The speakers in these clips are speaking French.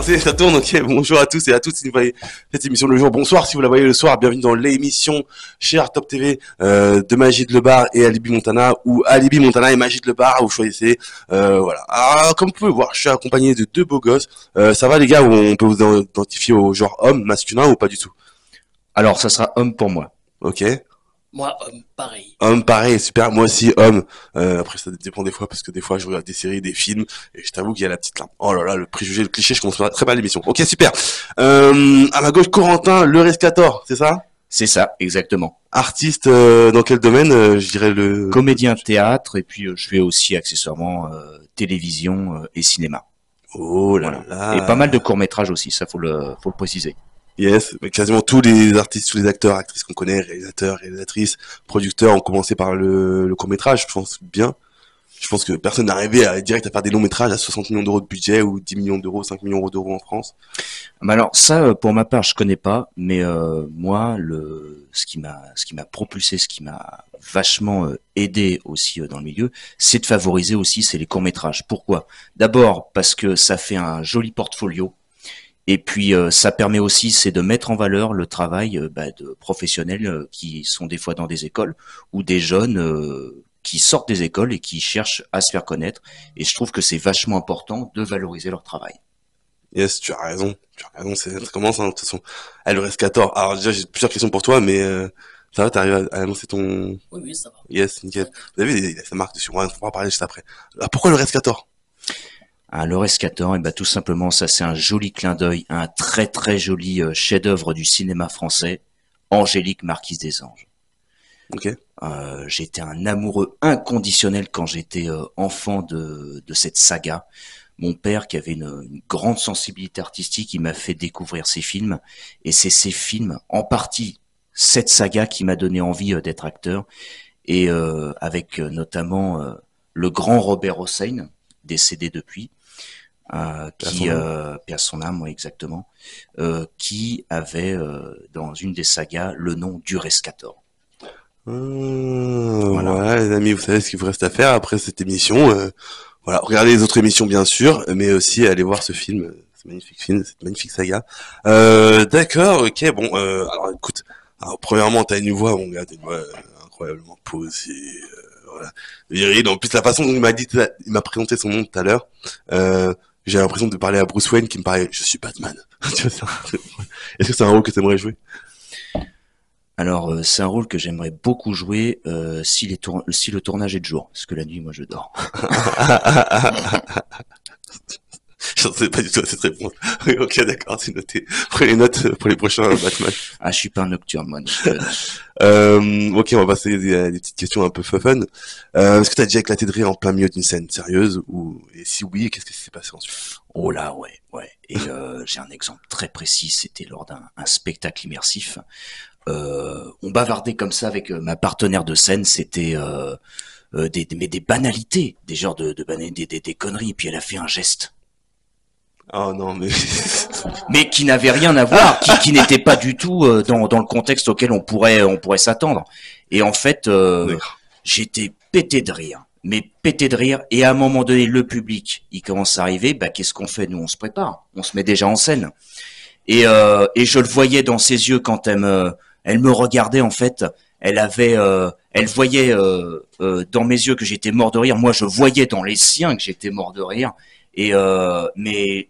commencer, ça tourne, ok. Bonjour à tous et à toutes, si vous voyez cette émission le jour, bonsoir si vous la voyez le soir, bienvenue dans l'émission chez Top TV de Magid Lebar et Alibi Montana, ou Alibi Montana et Magid Lebar, vous choisissez, voilà. Alors, comme vous pouvez voir, je suis accompagné de deux beaux gosses, ça va les gars, on peut vous identifier au genre homme, masculin ou pas du tout? Alors, ça sera homme pour moi. Ok. Moi, pareil. Homme, pareil, super. Moi aussi, homme. Après, ça dépend des fois, parce que des fois, je regarde des séries, des films, et je t'avoue qu'il y a la petite lampe. Oh là là, le préjugé, le cliché, je commence très mal l'émission. Ok, super. À ma gauche, Corentin, le Rescator, c'est ça? C'est ça, exactement. Artiste, dans quel domaine? Je dirais le... Comédien théâtre, et puis je fais aussi accessoirement télévision et cinéma. Oh là Voilà. là. Et pas mal de courts-métrages aussi, ça faut le préciser. Yes, mais quasiment tous les artistes, tous les acteurs, actrices qu'on connaît, réalisateurs, réalisatrices, producteurs ont commencé par le court-métrage, je pense bien. Je pense que personne n'a rêvé direct à faire des longs métrages à 60 millions d'euros de budget ou 10 millions d'euros, 5 millions d'euros en France. Mais alors ça, pour ma part, je connais pas, mais moi, ce qui m'a propulsé, ce qui m'a vachement aidé aussi dans le milieu, c'est de favoriser aussi, c'est les courts-métrages. Pourquoi? D'abord parce que ça fait un joli portfolio. Et puis ça permet aussi, c'est de mettre en valeur le travail de professionnels qui sont des fois dans des écoles ou des jeunes qui sortent des écoles et qui cherchent à se faire connaître. Et je trouve que c'est vachement important de valoriser leur travail. Yes, tu as raison, ça commence hein, de toute façon. Le Rescator, alors déjà j'ai plusieurs questions pour toi, mais ça va, t'arrives à annoncer ton... Oui, ça va. Yes, nickel. Vous avez il a sa marque dessus, on va en parler juste après. Alors, pourquoi le Rescator? Le Rescator, tout simplement, ça c'est un joli clin d'œil, un très très joli chef-d'œuvre du cinéma français, Angélique Marquise des Anges. Ok. J'étais un amoureux inconditionnel quand j'étais enfant de cette saga. Mon père, qui avait une grande sensibilité artistique, il m'a fait découvrir ces films, et c'est ces films, en partie cette saga, qui m'a donné envie d'être acteur, et avec notamment le grand Robert Hossein, décédé depuis, qui paix à son âme, ouais, exactement, qui avait dans une des sagas le nom du Rescator. Voilà les amis, vous savez ce qu'il vous reste à faire après cette émission. Voilà, regardez les autres émissions bien sûr, mais aussi allez voir ce film, ce magnifique film, cette magnifique saga. D'accord, ok, bon, alors écoute, alors, premièrement t'as une voix, mon gars, t'as une voix incroyablement posée, voilà, viril. En plus la façon dont il m'a présenté son nom tout à l'heure, j'ai l'impression de parler à Bruce Wayne qui me paraît, je suis Batman. Tu vois, est-ce que c'est un rôle que t'aimerais jouer? Alors, c'est un rôle que j'aimerais beaucoup jouer si le tournage est de jour, parce que la nuit, moi, je dors. Je ne sais pas du tout à cette réponse. Oui, ok, d'accord, c'est noté. Prenez les notes pour les prochains Batman. Ah, je suis pas un nocturne, moi. Ok, on va passer des petites questions un peu fun. Est-ce que t'as déjà éclaté de rire en plein milieu d'une scène sérieuse et si oui, qu'est-ce qui s'est passé ensuite? Oh là, ouais. Et j'ai un exemple très précis. C'était lors d'un spectacle immersif. On bavardait comme ça avec ma partenaire de scène. C'était des banalités, des genres des conneries. Et puis elle a fait un geste. Oh non, mais qui n'avait rien à voir, qui n'était pas du tout dans le contexte auquel on pourrait s'attendre. Et en fait, j'étais pété de rire, mais pété de rire. Et à un moment donné, le public, il commence à arriver. Qu'est-ce qu'on fait? Nous, on se prépare, on se met déjà en scène. Et je le voyais dans ses yeux quand elle me regardait. En fait, elle voyait dans mes yeux que j'étais mort de rire. Moi, je voyais dans les siens que j'étais mort de rire. Et mais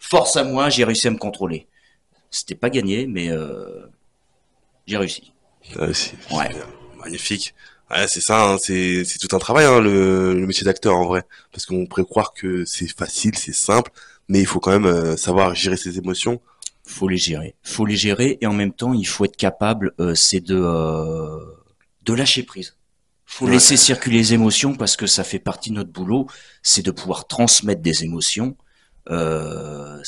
force à moi, j'ai réussi à me contrôler. C'était pas gagné, mais j'ai réussi. Réussi. Ouais. Magnifique. Ouais, c'est ça, hein, c'est tout un travail, hein, le métier d'acteur en vrai. Parce qu'on pourrait croire que c'est facile, c'est simple, mais il faut quand même savoir gérer ses émotions. Faut les gérer, et en même temps, il faut être capable, c'est de lâcher prise. Faut laisser circuler les émotions parce que ça fait partie de notre boulot, c'est de pouvoir transmettre des émotions. On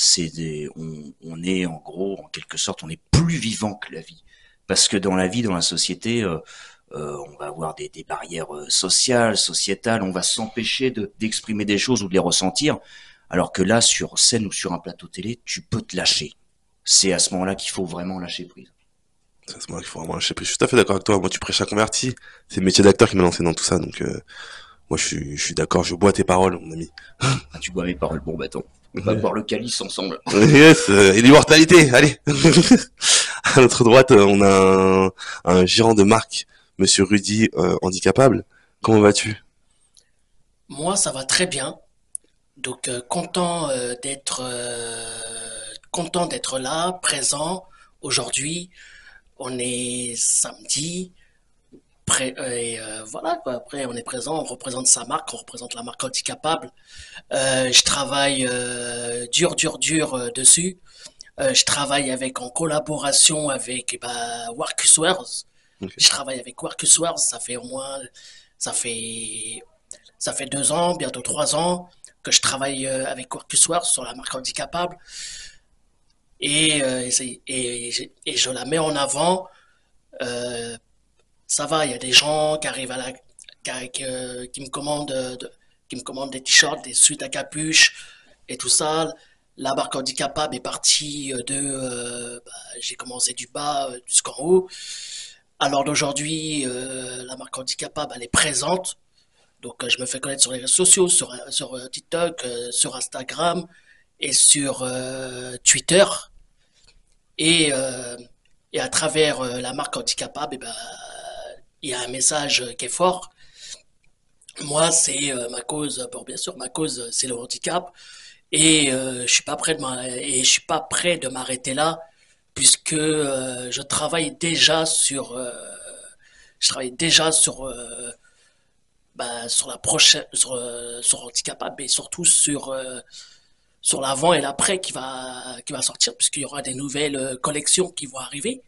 est en gros, en quelque sorte, on est plus vivant que la vie. Parce que dans la vie, dans la société, on va avoir des barrières sociales, sociétales, on va s'empêcher d'exprimer des choses ou de les ressentir. Alors que là, sur scène ou sur un plateau télé, tu peux te lâcher. C'est à ce moment-là qu'il faut vraiment lâcher prise. C'est à ce moment-là qu'il faut vraiment lâcher prise. Je suis tout à fait d'accord avec toi. Moi, tu prêches à converti. C'est le métier d'acteur qui m'a lancé dans tout ça. Donc, moi, je suis d'accord. Je bois tes paroles, mon ami. Tu bois mes paroles. Bon, attends. On va boire le calice ensemble. Yes, et l'immortalité, allez. À notre droite, on a un gérant de marque, Monsieur Rudy, handicapable. Comment vas-tu? Moi, ça va très bien. Donc, content d'être là, présent. Aujourd'hui, on est samedi. Voilà, quoi. Après, on est présent, on représente sa marque, on représente la marque Handicapable. Je travaille dessus. Je travaille en collaboration avec Workusworth. Ok. Je travaille avec Workusworth, ça fait, ça fait 2 ans, bientôt 3 ans que je travaille avec Workusworth sur la marque Handicapable et je la mets en avant. Euh, Ça va, il y a des gens qui arrivent qui me qui me commandent des t-shirts, des suites à capuche et tout ça. La marque handicapable est partie j'ai commencé du bas jusqu'en haut. Alors d'aujourd'hui, la marque handicapable, elle est présente. Donc je me fais connaître sur les réseaux sociaux, sur TikTok, sur Instagram et sur Twitter. Et, euh, et à travers la marque handicapable, il y a un message qui est fort. Moi, c'est ma cause, bon, bien sûr, ma cause, c'est le handicap. Je suis pas prêt de m'arrêter là, puisque je travaille déjà sur la prochaine, sur handicapable, mais surtout sur l'avant et l'après qui va sortir, puisqu'il y aura des nouvelles collections qui vont arriver.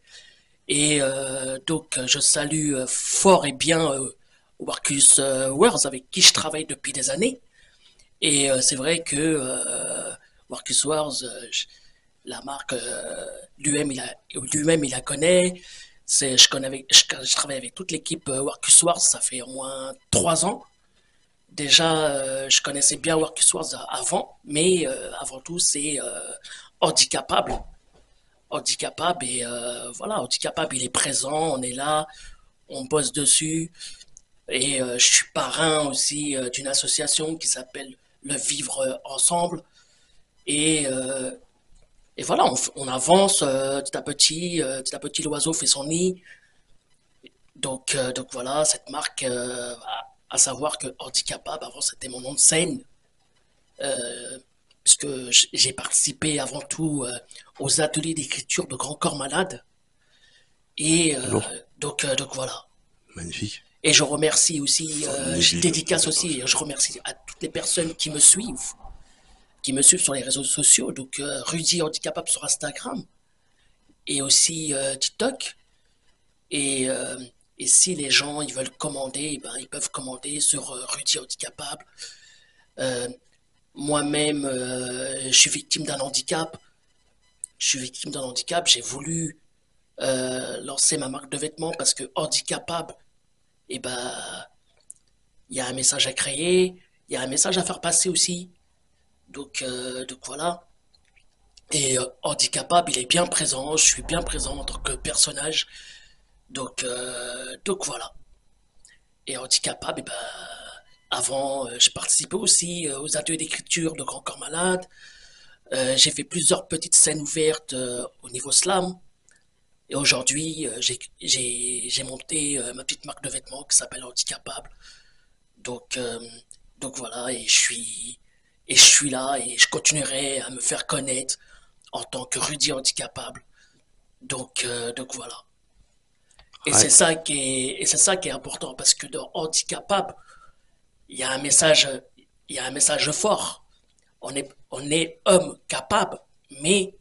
Je salue fort et bien Marcus Worth, avec qui je travaille depuis des années. C'est vrai que Marcus Worth, la marque, lui-même, il la connaît. Je travaille avec toute l'équipe Marcus Worth, ça fait au moins 3 ans. Déjà, je connaissais bien Marcus Worth avant, mais avant tout, c'est handicapable. Handicapable et voilà, handicapable, il est présent, on est là, on bosse dessus. Je suis parrain aussi d'une association qui s'appelle Le Vivre Ensemble. Et, euh, et voilà, on avance petit à petit l'oiseau fait son nid. Donc voilà, cette marque, à savoir que Handicapable, avant c'était mon nom de scène, euh, puisque j'ai participé avant tout aux ateliers d'écriture de Grand Corps Malade. Lourd. Donc voilà. Magnifique. Et je remercie aussi, je Formidable. dédicace aussi, je remercie à toutes les personnes qui me suivent sur les réseaux sociaux, donc Rudy Handicapable sur Instagram et aussi TikTok. Et, euh, et si les gens ils veulent commander, ils peuvent commander sur Rudy Handicapable. Euh, Moi-même, je suis victime d'un handicap. Je suis victime d'un handicap. J'ai voulu lancer ma marque de vêtements parce que handicapable, et il y a un message à créer, il y a un message à faire passer aussi. Donc voilà. Handicapable, il est bien présent, je suis bien présent en tant que personnage. Donc voilà. Et handicapable, avant, je participais aussi aux ateliers d'écriture de Grand Corps Malade. J'ai fait plusieurs petites scènes ouvertes au niveau slam. Et aujourd'hui, j'ai monté ma petite marque de vêtements qui s'appelle Handicapable. Donc, euh, donc voilà, et je suis là et je continuerai à me faire connaître en tant que Rudy Handicapable. Donc voilà. Ouais. Et c'est ça qui est important parce que dans Handicapable, il y a un message, il y a un message fort. On est homme capable, mais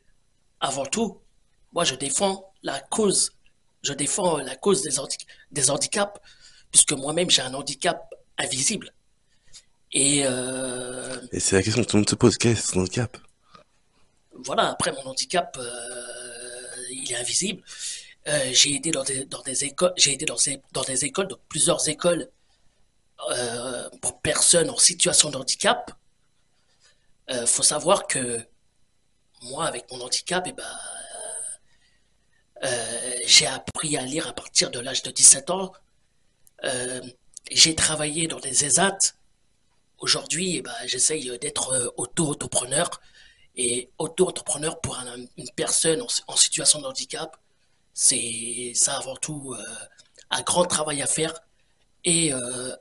avant tout, moi je défends la cause des handicaps, puisque moi-même j'ai un handicap invisible. Et Et c'est la question que tout le monde se pose. Quel est son handicap? voilà, après mon handicap, il est invisible. J'ai été dans des écoles, j'ai été dans des écoles, donc plusieurs écoles pour personnes en situation de handicap. Faut savoir que moi, avec mon handicap, j'ai appris à lire à partir de l'âge de 17 ans. Euh, j'ai travaillé dans des ESAT. Aujourd'hui, j'essaye d'être auto-entrepreneur. Et auto-entrepreneur pour une personne en situation de handicap, c'est ça avant tout un grand travail à faire et, euh,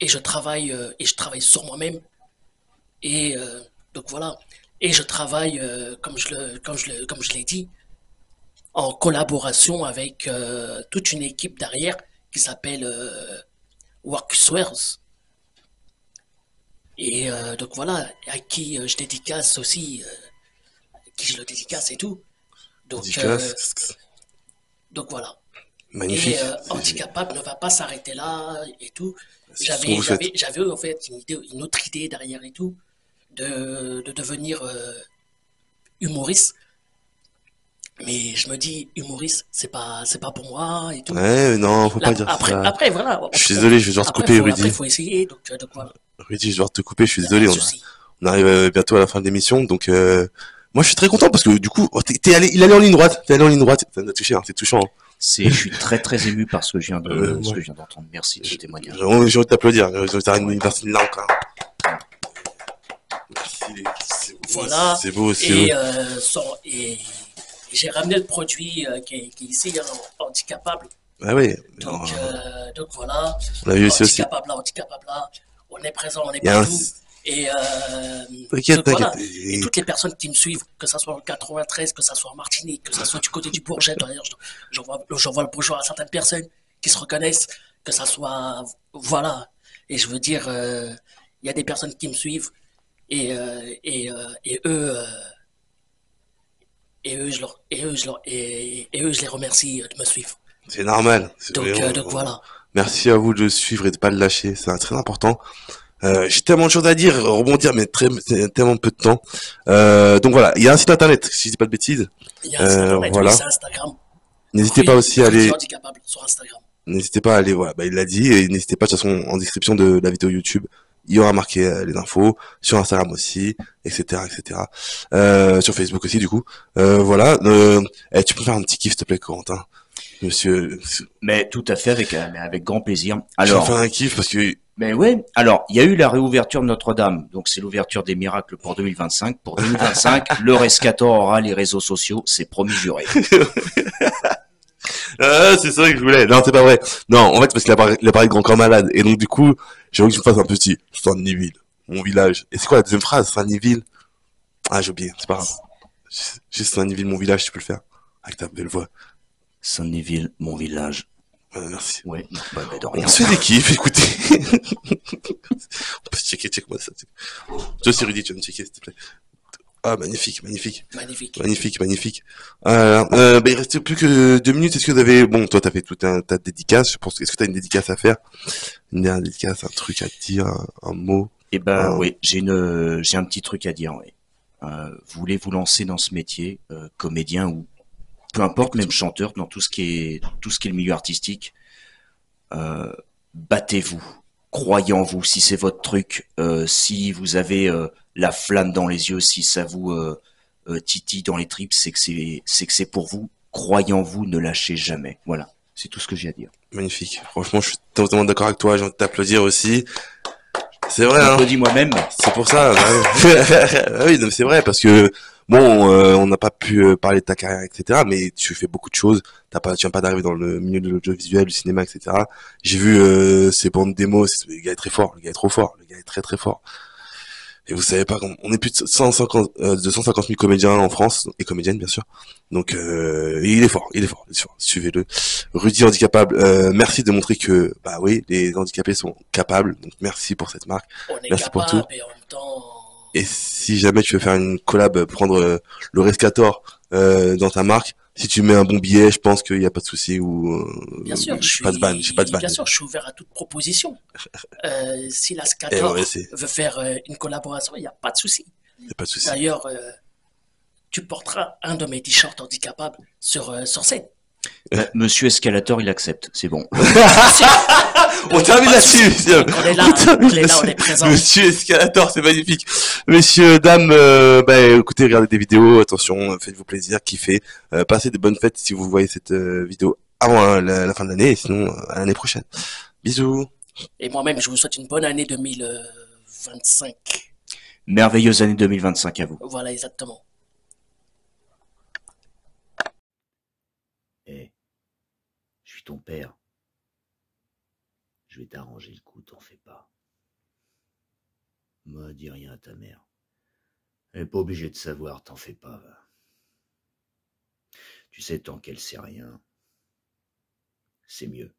et je travaille sur moi-même et donc voilà. Et je travaille, comme je l'ai dit, en collaboration avec toute une équipe derrière qui s'appelle Workswares. Et donc voilà, à qui je dédicace aussi, qui je le dédicace et tout. Donc, Dédicace. voilà. Magnifique. Et Handicapable ne va pas s'arrêter là et tout. C'est ce qu'on vous souhaite. J'avais en fait une autre idée derrière et tout, de devenir humoriste. Mais je me dis, humoriste, c'est pas pour moi et tout. Ouais, non, faut Là, pas dire ça. après, voilà. Je suis désolé, je vais devoir te couper, Après, Rudy. faut essayer. Donc voilà. Rudy, je vais devoir te couper, je suis Il n'y a pas désolé. de On, souci. on arrive bientôt à la fin de l'émission, donc moi je suis très content parce que du coup, il allait en ligne droite. T'es allé en ligne droite. Ça m'a touché, hein, c'est touchant. Hein. Je suis très très ému par ce que ce Ouais. que je viens d'entendre. Merci de ce témoignage. J'ai envie de t'applaudir. J'ai envie de verser une larme quand même. Merci. Voilà. C'est beau, c'est beau. Et j'ai ramené le produit qui est ici, handicapable. Ah oui. Donc voilà. On a vu aussi. Handicapable là. On est présent, on est Il y a un... partout. Et, T'inquiète, donc voilà. t'inquiète. Et toutes les personnes qui me suivent, que ça soit en 93, que ça soit en Martinique, que ça soit du côté du Bourget, d'ailleurs, j'envoie le bonjour à certaines personnes qui se reconnaissent, que ça soit, voilà. Et je veux dire, il y a des personnes qui me suivent et eux, je les remercie de me suivre. C'est normal. Donc voilà. Merci à vous de suivre et de pas le lâcher. C'est très important. J'ai tellement de choses à dire, rebondir, mais tellement peu de temps. Donc voilà, il y a un site internet, si je dis pas de bêtises. Il y a un site internet, voilà. oui, c'est Instagram. N'hésitez pas aussi à aller. Handicapable sur Instagram. N'hésitez pas à aller. Voilà, bah, il l'a dit. Et n'hésitez pas de toute façon en description de la vidéo YouTube. Il y aura marqué les infos sur Instagram aussi, etc., etc. Sur Facebook aussi, du coup. Voilà. Tu peux faire un petit kiff, s'il te plaît, Corentin, monsieur. Mais tout à fait, avec grand plaisir. Je vais Alors, faire un kiff parce que. mais ouais. Alors, il y a eu la réouverture de Notre-Dame. Donc, c'est l'ouverture des miracles pour 2025. Pour 2025, le Rescator aura les réseaux sociaux. C'est promis juré. Ah, c'est ça que je voulais. Non, c'est pas vrai. Non, en fait, parce qu'il apparaît grand corps malade. Et donc, du coup, j'ai envie que je me fasse un petit Saint-Niville, mon village. Et c'est quoi la deuxième phrase? Saint-Niville? Ah, j'ai oublié. C'est pas grave. Juste Saint-Niville, mon village, tu peux le faire. Avec ta belle voix. Saint-Néville, mon village. Merci. Ouais. Bah, de rien. On se fait des kiffs, écoutez. On peut se check moi ça. Toi aussi, Rudy, tu vas me checker, s'il te plaît. Ah, magnifique, magnifique. Magnifique. Magnifique, magnifique. Il restait plus que 2 minutes. Est-ce que vous avez, bon, toi, t'as fait toute ta dédicace. Je pense, est-ce que t'as une dédicace à faire? Une dernière dédicace, un truc à dire, un mot? Eh ben, oui, j'ai un petit truc à dire, oui. Vous voulez vous lancer dans ce métier, comédien ou peu importe, même chanteur, dans tout ce qui est le milieu artistique, battez-vous, croyez en vous. Si c'est votre truc, si vous avez la flamme dans les yeux, si ça vous titille dans les tripes, c'est que c'est pour vous. Croyez en vous, ne lâchez jamais. Voilà, c'est tout ce que j'ai à dire. Magnifique. Franchement, je suis totalement d'accord avec toi. J'ai envie de t'applaudir aussi. C'est vrai, Je hein. m'applaudis moi-même. C'est pour ça. Ah oui, non, c'est vrai parce que bon, on n'a pas pu parler de ta carrière, etc. Mais tu fais beaucoup de choses. Tu viens pas d'arriver dans le milieu de l'audiovisuel, du cinéma, etc. J'ai vu ces bandes démos. Le gars est très fort. Le gars est trop fort. Le gars est très très fort. Et vous savez pas, on est plus de 150 000 comédiens en France et comédiennes bien sûr. Donc il est fort, il est fort. Suivez-le. Rudy Handicapable, merci de montrer que bah oui, les handicapés sont capables. Donc merci pour cette marque. On est Merci pour capable tout. et en même temps, Et si jamais tu veux faire une collab, prendre le Rescator dans ta marque, si tu mets un bon billet, je pense qu'il n'y a pas de souci ou bien sûr, j'ai pas de ban, j'ai pas de ban. bien sûr, je suis ouvert à toute proposition. Si la Eh Scator ouais, c'est, veut faire une collaboration, il n'y a pas de souci. y a pas de souci. D'ailleurs, tu porteras un de mes t-shirts handicapables sur scène. Monsieur Escalator, il accepte. C'est bon. On termine là-dessus. On est là, on est présent. Monsieur Escalator, c'est magnifique. Messieurs, dames, écoutez, regardez des vidéos, attention, faites-vous plaisir, kiffez, passez de bonnes fêtes si vous voyez cette vidéo avant la fin de l'année, et sinon à l'année prochaine. Bisous. Et moi-même, je vous souhaite une bonne année 2025. Merveilleuse année 2025 à vous. Voilà, exactement. Eh, je suis ton père. Je vais t'arranger le coup, t'en fais pas. Moi, dis rien à ta mère. Elle est pas obligée de savoir, t'en fais pas, va. Tu sais, tant qu'elle sait rien, c'est mieux.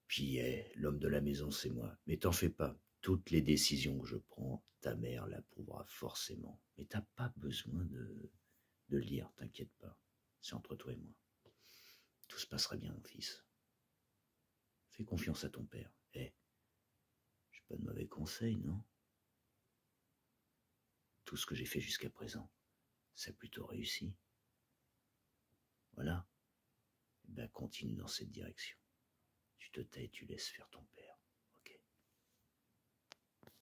Puis, l'homme de la maison, c'est moi. Mais t'en fais pas. Toutes les décisions que je prends, ta mère l'approuvera forcément. Mais t'as pas besoin de lire, t'inquiète pas. C'est entre toi et moi. Tout se passera bien, mon fils. Fais confiance à ton père. J'ai pas de mauvais conseils, non? Tout ce que j'ai fait jusqu'à présent, ça a plutôt réussi. Voilà. Ben, continue dans cette direction. Tu te tais et tu laisses faire ton père.